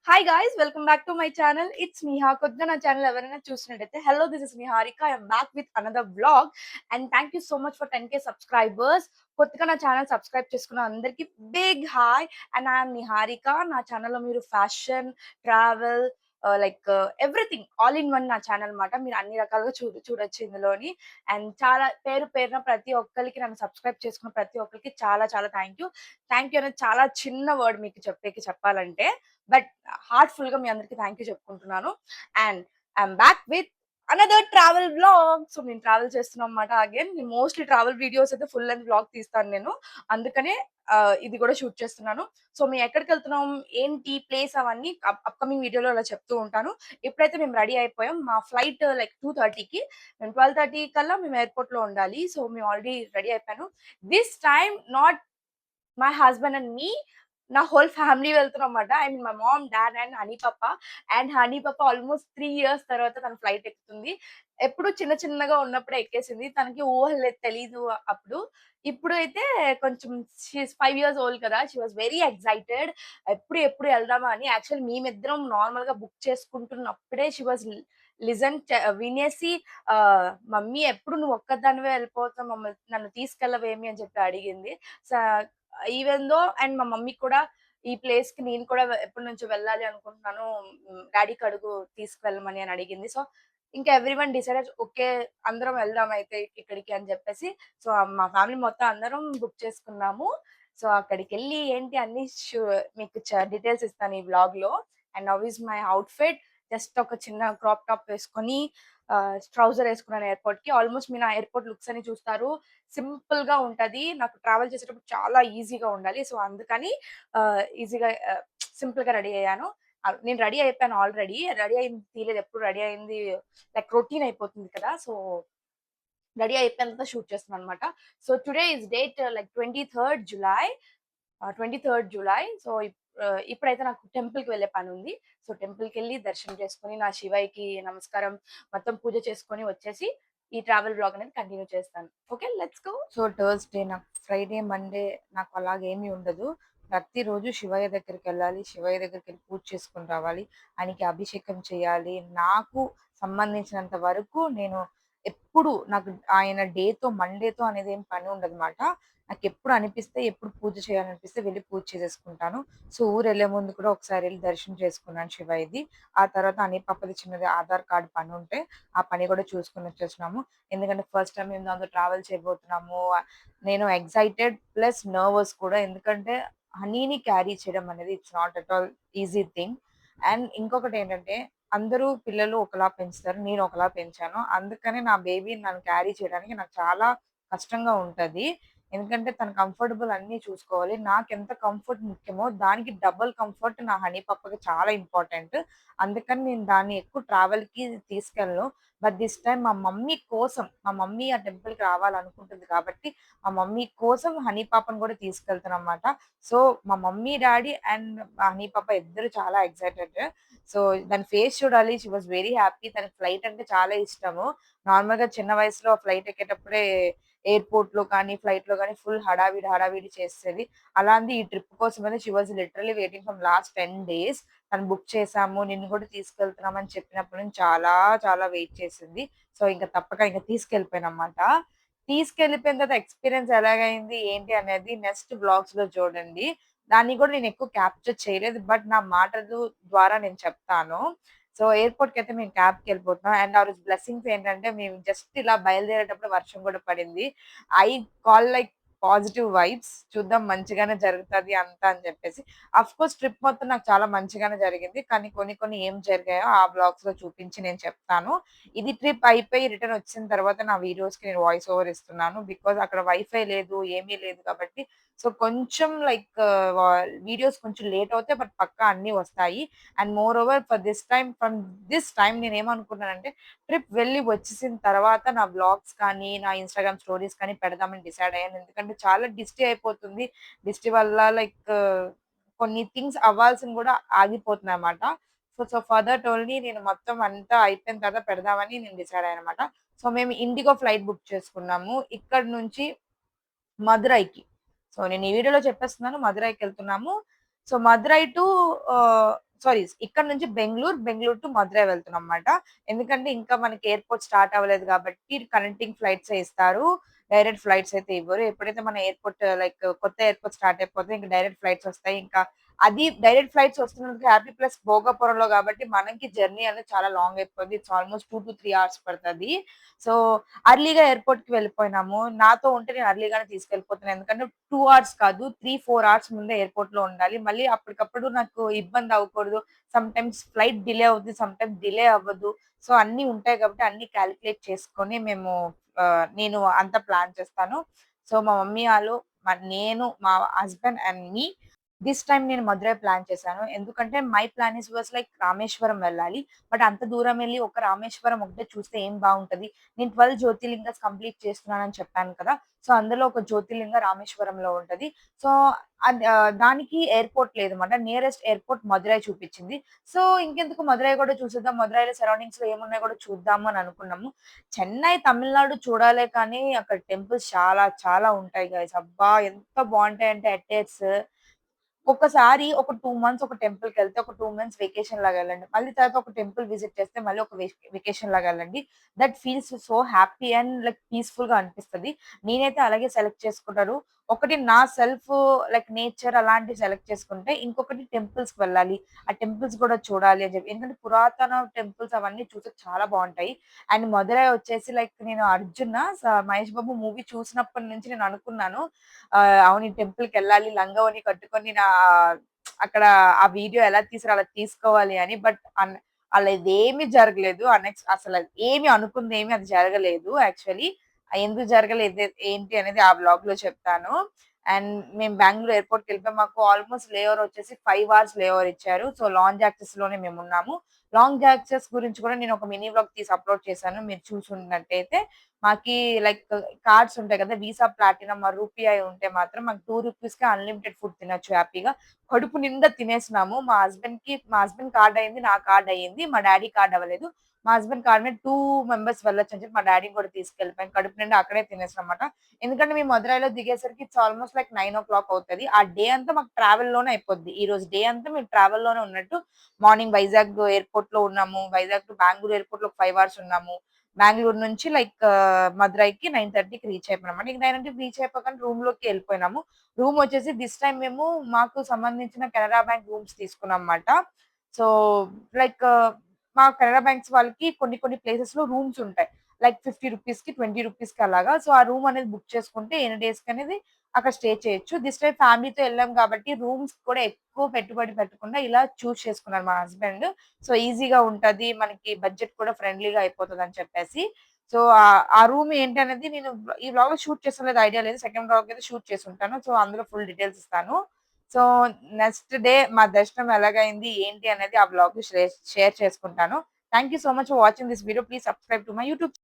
Hi guys, welcome back to my channel. It's Neha. కొద్దిగా నా channel ఎవరైనా చూసినట్టయితే hello this is Niharika. I'm back with another vlog and thank you so much for 10K subscribers. కొత్తగా నా channel subscribe చేసుకున్న అందరికి big hi and I'm Niharika. నా ఛానల్లో మీరు fashion, travel, like everything all in one నా ఛానల్ అనమాట. మీరు అన్ని రకాలుగా చూడొచ్చు ఇందులోని. అండ్ చాలా పేరు పేరున ప్రతి ఒక్కరికి నన్ను సబ్స్క్రైబ్ చేసుకున్న ప్రతి ఒక్కరికి చాలా చాలా థ్యాంక్ యూ. థ్యాంక్ యూ అనేది చాలా చిన్న వర్డ్ మీకు చెప్పాలంటే, బట్ హార్ట్‌ఫుల్‌గా మీ అందరికి థ్యాంక్ యూ చెప్పుకుంటున్నాను. And I'm back with another travel vlog. So నేను ట్రావెల్ చేస్తున్నాను అన్నమాట అగైన్. నేను మోస్ట్‌లీ ట్రావెల్ వీడియోస్ అయితే ఫుల్ లెంగ్త్ వ్లాగ్ తీస్తాను నేను. అందుకనే ఇది కూడా షూట్ చేస్తున్నాను. సో మేము ఎక్కడికెళ్తున్నాం, ఏంటి ప్లేస్ అవన్నీ అప్‌కమింగ్ వీడియోలో అలా చెప్తూ ఉంటాను. ఇప్పుడైతే మేము రెడీ అయిపోయాం. మా ఫ్లైట్ లైక్ 2:30కి. మేము 12:30 కల్లా మేము ఎయిర్‌పోర్ట్‌లో ఉండాలి. సో మేము ఆల్రెడీ రెడీ అయిపోయాను. This time not my husband and me, నా హోల్ ఫ్యామిలీ వెళ్తున్నామన్నమాట. I mean my mom, dad and Honey పాప. అండ్ హనీ పాప ఆల్మోస్ట్ 3 ఇయర్స్ తర్వాత తను ఫ్లైట్ ఎక్కుతుంది. ఎప్పుడు చిన్న చిన్నగా ఉన్నప్పుడే ఎక్కేసింది. తనకి ఊహ తెలీదు అప్పుడు. ఇప్పుడైతే కొంచెం షీ ఈస్ 5 ఇయర్స్ ఓల్డ్ కదా! She was very excited. ఎప్పుడు ఎళ్దామా అని. యాక్చువల్లీ మేమిద్దరం నార్మల్‌గా బుక్ చేసుకుంటున్నప్పుడే షీ వాస్ లిజన్ వినేసి మమ్మీ ఎప్పుడు నువ్వు ఒక్కదానివే వెళ్ళిపోతావు, నన్ను తీసుకెళ్ళవేమి అని చెప్పి అడిగింది. స ఈవెన్ దో అండ్ మా మమ్మీ కూడా ఈ ప్లేస్‌కి నేను కూడా ఎప్పటినుంచో వెళ్ళాలి అనుకుంటున్నాను. డాడీకి అడుగు తీసుకువెళ్ళమని అని అడిగింది. సో, ఇంకా ఎవ్రీవన్ డిసైడెడ్ ఓకే. అందరం వెళ్దాం అయితే ఇక్కడికి అని చెప్పేసి. సో, మా ఫ్యామిలీ మొత్తం అందరం బుక్ చేసుకున్నాము. సో, అక్కడికెళ్ళి ఏంటి అన్ని మీకు డీటెయిల్స్ ఇస్తాను ఈ వ్లాగ్‌లో. And now is my outfit. Just ఒక చిన్న క్రాప్ టాప్ వేసుకొని ట్రౌజర్ ఏసుకున్నాను ఎయిర్‌పోర్ట్‌కి. ఆల్మోస్ట్ మీరు నా ఎయిర్‌పోర్ట్ లుక్స్ అన్ని చూస్తారు. సింపుల్‌గా ఉంటది. నాకు ట్రావెల్ చేసేటప్పుడు చాలా ఈజీగా ఉండాలి. సో, అందుకని ఈజీగా సింపుల్‌గా రెడీ అయ్యాను. నేను రెడీ అయిపోయాను ఆల్రెడీ. రెడీ అయింది తీయలేదు. ఎప్పుడు రెడీ అయింది లైక్ రొటీన్ అయిపోతుంది కదా! సో, రెడీ అయిపోయిన తర్వాత షూట్ చేస్తున్నానన్నమాట. So, today is date like 23rd July. 23rd July. So, ఇప్పుడైతే నాకు టెంపుల్‌కి వెళ్ళే పనుంది. సో, టెంపుల్‌కెళ్ళి దర్శనం చేసుకొని, నా శివయ్యకి నమస్కారం మొత్తం పూజ చేసుకొని వచ్చేసి, ఈ ట్రావెల్ వ్లాగ్ అనేది కంటిన్యూ చేస్తాను. Okay. Let's go. So, Thursday నాకు ఫ్రైడే, మండే నాకు అలాగేమీ ఉండదు. ప్రతిరోజు శివయ్య దగ్గరికెళ్ళాలి. శివయ్య దగ్గరికెళ్ళి పూజ చేసుకొని రావాలి. ఆయనకి అభిషేకం చేయాలి. నాకు సంబంధించినంత వరకు నేను ఎప్పుడు నాకు ఆయన మండేతో అనేదేం పని ఉండదన్నమాట. నాకెప్పుడు అనిపిస్తే, ఎప్పుడు పూజ చేయాలనిపిస్తే వెళ్లి పూజ చేసేసుకుంటాను. సో, ఊరెళ్ళే ముందు కూడా ఒకసారి ఎళ్లి దర్శనం చేసుకున్నాను శివయ్యది. ఆ తర్వాత అని పాపది చిన్నది ఆధార్ కార్డ్ పనుంటే, ఆ పని కూడా చూసుకొని వచ్చేసినాము. ఎందుకంటే ఫస్ట్ టైమ్ మేము దాంతో ట్రావెల్ చేయబోతున్నాము. నేను ఎక్సైటెడ్ ప్లస్ నర్వస్ కూడా. ఎందుకంటే హనీని క్యారీ చేయడం అనేది it's not at all easy thing. And ఇంకొకటేంటంటే అందరూ పిల్లలు ఒకలా పెంచుతారు. నేను ఒకలా పెంచాను. అందుకని నా బేబీని నన్ను క్యారీ చేయడానికి నాకు చాలా కష్టంగా ఉంటది. ఎందుకంటే తను కంఫర్టబుల్ అన్నీ చూసుకోవాలి. నాకెంత కంఫర్ట్ ముఖ్యమో దానికి డబుల్ కంఫర్ట్ నా హనీ పాపకి చాలా ఇంపార్టెంట్. అందుకని నేను దాన్ని ఎక్కువ ట్రావెల్‌కి తీసుకెళ్ళను. బట్ దిస్ టైమ్ మా మమ్మీ ఆ టెంపుల్‌కి రావాలనుకుంటుంది కాబట్టి, మా మమ్మీ కోసం హనీ పాపని కూడా తీసుకెళ్తానన్నమాట. సో, మా మమ్మీ, డ్యాడీ అండ్ మా హనీ పాప ఇద్దరు చాలా ఎక్సైటెడ్. సో, దాని ఫేస్ చూడాలి. She was very happy. తనకి ఫ్లైట్ అంటే చాలా ఇష్టము. నార్మల్‌గా చిన్న వయసులో ఫ్లైట్ ఎక్కేటప్పుడే ఎయిర్‌పోర్ట్‌లో కానీ, ఫ్లైట్‌లో గానీ ఫుల్ హడావిడి చేసేది. అలాంది ఈ ట్రిప్ కోసమని she was literally waiting from last 10 days. తను బుక్ చేసాము. నిన్ను కూడా తీసుకెళ్తున్నాం అని చెప్పినప్పటి నుంచి చాలా చాలా వెయిట్ చేసింది. సో, తప్పక తీసుకెళ్ళిపోయానన్నమాట. తీసుకెళ్ళిపోయిన తర్వాత ఎక్స్‌పీరియన్స్ ఎలాగయింది, ఏంటి అనేది నెక్స్ట్ వ్లాగ్స్‌లో చూడండి. దాన్ని కూడా నేను ఎక్కువ క్యాప్చర్ చేయలేదు. బట్ నా మాటలు ద్వారా నేను చెప్తాను. సో, ఎయిర్‌పోర్ట్‌కైతే మేము క్యాబ్‌కెళ్ళిపోతున్నాం. అండ్ ఆ రోజు బ్లెస్సింగ్స్ ఏంటంటే, మేము జస్ట్ ఇలా బయలుదేరేటప్పుడు వర్షం కూడా పడింది. I call like positive vibes. చూద్దాం మంచిగానే జరుగుతది అంతా అని చెప్పేసి. అఫ్‌కోర్స్ ట్రిప్ మొత్తం నాకు చాలా మంచిగానే జరిగింది. కానీ కొన్ని కొన్ని ఏం జరిగాయో ఆ వ్లాగ్స్‌లో చూపించి నేను చెప్తాను. ఇది ట్రిప్ అయిపోయి రిటర్న్ వచ్చిన తర్వాత నా వీడియోస్‌కి నేను వాయిస్ ఓవర్ ఇస్తున్నాను. బికాజ్ అక్కడ వైఫై లేదు, ఏమీ లేదు కాబట్టి. సో, కొంచెం లైక్ వ వీడియోస్ కొంచెం లేట్ అవుతాయి. బట్ పక్కా అన్నీ వస్తాయి. And more over from this time నేనేమనుకున్నానంటే, ట్రిప్ వెళ్ళి వచ్చేసిన తర్వాత నా వ్లాగ్స్ కానీ, నా ఇన్‌స్టాగ్రామ్ స్టోరీస్ కానీ పెడదామని డిసైడ్ అయ్యాను. ఎందుకంటే చాలా డిస్టీ అయిపోతుంది. డిస్టీ వల్ల లైక్ కొన్ని థింగ్స్ అవ్వాల్సినవి కూడా ఆగిపోతున్నాయన్నమాట. సో, ఫర్ థట్ ఓన్లీ నేను మొత్తం అంతా అయిపోయిన తర్వాత పెడదామని నేను డిసైడ్ అయ్యానన్నమాట. సో, మేము ఇండిగో ఫ్లైట్ బుక్ చేసుకున్నాము. ఇక్కడి నుంచి మదురైకి. సో, నేను ఈ వీడియోలో చెప్పేస్తున్నాను. మదురైకెళ్తున్నాము. సో, మదురై టు సారీ ఇక్కడ నుంచి బెంగుళూరు టు మదురై వెళ్తున్నామన్నమాట. ఎందుకంటే ఇంకా మనకి ఎయిర్‌పోర్ట్ స్టార్ట్ అవ్వలేదు కాబట్టి కనెక్టింగ్ ఫ్లైట్సే ఇస్తారు. డైరెక్ట్ ఫ్లైట్స్ అయితే ఇవ్వరు. ఎప్పుడైతే మన ఎయిర్‌పోర్ట్ లైక్ కొత్త ఎయిర్‌పోర్ట్ స్టార్ట్ అయిపోతే ఇంక డైరెక్ట్ ఫ్లైట్స్ వస్తాయి. ఇంకా అది డైరెక్ట్ ఫ్లైట్స్ వస్తున్నందుకు హ్యాపీ ప్లస్ భోగాపురంలో కాబట్టి మనకి జర్నీ అనేది చాలా లాంగ్ అయిపోద్ది. ఇట్స్ ఆల్‌మోస్ట్ 2-3 అవర్స్ పడతది. సో, అర్లీగా ఎయిర్‌పోర్ట్‌కి వెళ్ళిపోయినాము. నాతో ఉంటే నేను అర్లీగానే తీసుకెళ్ళిపోతాను. ఎందుకంటే 2 అవర్స్ కాదు 3-4 అవర్స్ ముందే ఎయిర్‌పోర్ట్‌లో ఉండాలి. మళ్ళీ అప్పటికప్పుడు నాకు ఇబ్బంది అవ్వకూడదు. సమ్‌టైమ్స్ ఫ్లైట్ డిలే అవుద్ది. సమ్‌టైమ్స్ డిలే అవ్వదు. సో, అన్నీ ఉంటాయి కాబట్టి అన్నీ కాలిక్యులేట్ చేసుకొని మేము నేను అంతా ప్లాన్ చేస్తాను. సో, మా మమ్మీ ఆళ్ళు, నేను, మా husband and me this time నేను మదురై ప్లాన్ చేశాను. ఎందుకంటే my plan was like Rameswaram వెళ్ళాలి. బట్ అంత దూరం వెళ్లి ఒక రామేశ్వరం ఒకటే చూస్తే ఏం బావుంటది. నేను 12 జ్యోతిర్లింగస్ కంప్లీట్ చేస్తున్నానని చెప్పాను కదా! సో, అందులో ఒక జ్యోతిర్లింగ రామేశ్వరంలో ఉంటది. సో, దానికి ఎయిర్‌పోర్ట్ లేదన్నమాట. నియరెస్ట్ ఎయిర్‌పోర్ట్ మదురై చూపిచ్చింది. సో, ఇంకెందుకు మదురై కూడా చూసేద్దాం. మదురైలో సరౌండింగ్స్‌లో ఏమున్నాయో కూడా చూద్దాము అని అనుకున్నాము. చెన్నై, తమిళనాడు చూడాలే కానీ అక్కడ టెంపుల్స్ చాలా చాలా ఉంటాయి గైస్. అబ్బా! ఎంత బావుంటాయంటే ఎటైర్స్ ఒక్కసారి ఒక 2 మంత్స్ ఒక టెంపుల్‌కెళ్తే, ఒక 2 మంత్స్ వెకేషన్ లాగా ఎళ్ళండి. మళ్ళీ తర్వాత ఒక టెంపుల్ విజిట్ చేస్తే, మళ్ళీ ఒక వెకేషన్ లాగా ఎళ్ళండి. That feels so happy and like పీస్‌ఫుల్‌గా అనిపిస్తది. నేనైతే అలాగే సెలెక్ట్ చేసుకుంటాను. ఒకటి నా సెల్ఫ్ లైక్ నేచర్ అలాంటివి సెలెక్ట్ చేసుకుంటే, ఇంకొకటి టెంపుల్స్‌కి వెళ్ళాలి. ఆ టెంపుల్స్ కూడా చూడాలి అని చెప్పి. ఎందుకంటే పురాతన టెంపుల్స్ అవన్నీ చూసేకి చాలా బావుంటాయి. అండ్ మదురై వచ్చేసి లైక్ నేను 'అర్జున' 'మహేష్ బాబు' మూవీ చూసినప్పటి నుంచి నేను అనుకున్నాను. అవును ఈ టెంపుల్‌కెళ్ళాలి లంగావోని కట్టుకొని అక్కడ ఆ వీడియో ఎలా తీసారో అలా తీసుకోవాలి అని. బట్ అలా ఇదేమి జరగలేదు. అసలు ఏమి అనుకుందేమి అది జరగలేదు యాక్చువల్లీ. ఎందుకు జరగలేదు ఏంటి అనేది ఆ వ్లాగ్‌లో చెప్తాను. అండ్ మేము బెంగుళూరు ఎయిర్‌పోర్ట్‌కెళ్ళిపోయాం. మాకు ఆల్‌మోస్ట్ లే ఓవర్ వచ్చేసి 5 అవర్స్ లే ఓవర్ ఇచ్చారు. సో, లాంజ్ యాక్సెస్‌లోనే మేమున్నాము. లాంగ్ యాక్సెస్ గురించి కూడా నేను ఒక మినీ వ్లాగ్ తీసి అప్‌లోడ్ చేశాను. మీరు చూసున్నట్టయితే. మాకి లైక్ కార్డ్స్ ఉంటాయి కదా! వీసా ప్లాటినం ఆర్ రూపీఐ ఉంటే మాత్రం మాకు ₹2కే అన్‌లిమిటెడ్ ఫుడ్ తినొచ్చు హ్యాపీగా. కడుపు నిండా తినేసినాము. మా హస్బెండ్ కార్డ్ అయింది. నా కార్డ్ అయ్యింది. మా డ్యాడీ కార్డ్ అవ్వలేదు. మా హస్బెండ్ కార్డ్ మీద 2 మెంబర్స్ వెళ్ళొచ్చని చెప్పి మా డ్యాడీని కూడా తీసుకెళ్ళిపోయాం. కడుపు నిండా అక్కడే తినేసామన్నమాట. ఎందుకంటే మేము మదురైలో దిగేసరికి ఇట్స్ ఆల్‌మోస్ట్ లైక్ 9:00 అవుతది. ఆ డే అంతా మాకు ట్రావెల్‌లోనే అయిపోద్ది. ఈరోజు డే అంతా మేము ట్రావెల్‌లోనే ఉన్నట్టు. మార్నింగ్ వైజాగ్ ఎయిర్‌పోర్ట్‌లో ఉన్నాము. వైజాగ్ టు బెంగుళూరు ఎయిర్‌పోర్ట్‌లో ఒక 5 అవర్స్ ఉన్నాము. బెంగుళూరు నుంచి లైక్ మదురైకి 9:30కి రీచ్ అయిపోయామన్నమాట. ఇంక 9:30కి రీచ్ అయిపోగానే రూమ్‌లోకి ఎళ్ళిపోయినాము. రూమ్ వచ్చేసి దిస్ టైమ్ మేము మాకు సంబంధించిన కెనరా బ్యాంక్ రూమ్స్ తీసుకున్నామన్నమాట. సో, లైక్ మా కెనరా బ్యాంక్స్ వాళ్ళకి కొన్ని కొన్ని ప్లేసెస్‌లో రూమ్స్ ఉంటాయి. లైక్ ₹50కి, ₹20కి అలాగా. సో, ఆ రూమ్ అనేది బుక్ చేసుకుంటే ఎన్ని డేస్‌కనేది అక్కడ స్టే చేయొచ్చు. దిస్ టైమ్ ఫ్యామిలీతో ఎళ్ళాం కాబట్టి రూమ్స్ కూడా ఎక్కువ పెట్టుబడి పెట్టకుండా ఇలా చూజ్ చేసుకున్నారు మా హస్బెండ్. సో, ఈజీగా ఉంటది. మనకి బడ్జెట్ కూడా ఫ్రెండ్లీగా అయిపోతదని చెప్పేసి. సో, ఆ రూమ్ ఏంటనేది నేను ఈ వ్లాగ్‌లో షూట్ చేసానో లేదో ఐడియా లేదు. సెకండ్ వ్లాగ్ అయితే షూట్ చేసుంటాను. సో, అందులో ఫుల్ డీటెయిల్స్ ఇస్తాను. సో, నెక్స్ట్ డే మా దర్శనం ఎలాగయింది, ఏంటి అనేది ఆ వ్లాగ్‌లో షేర్ చేసుకుంటాను. Thank you so much for watching this video. Please subscribe to my YouTube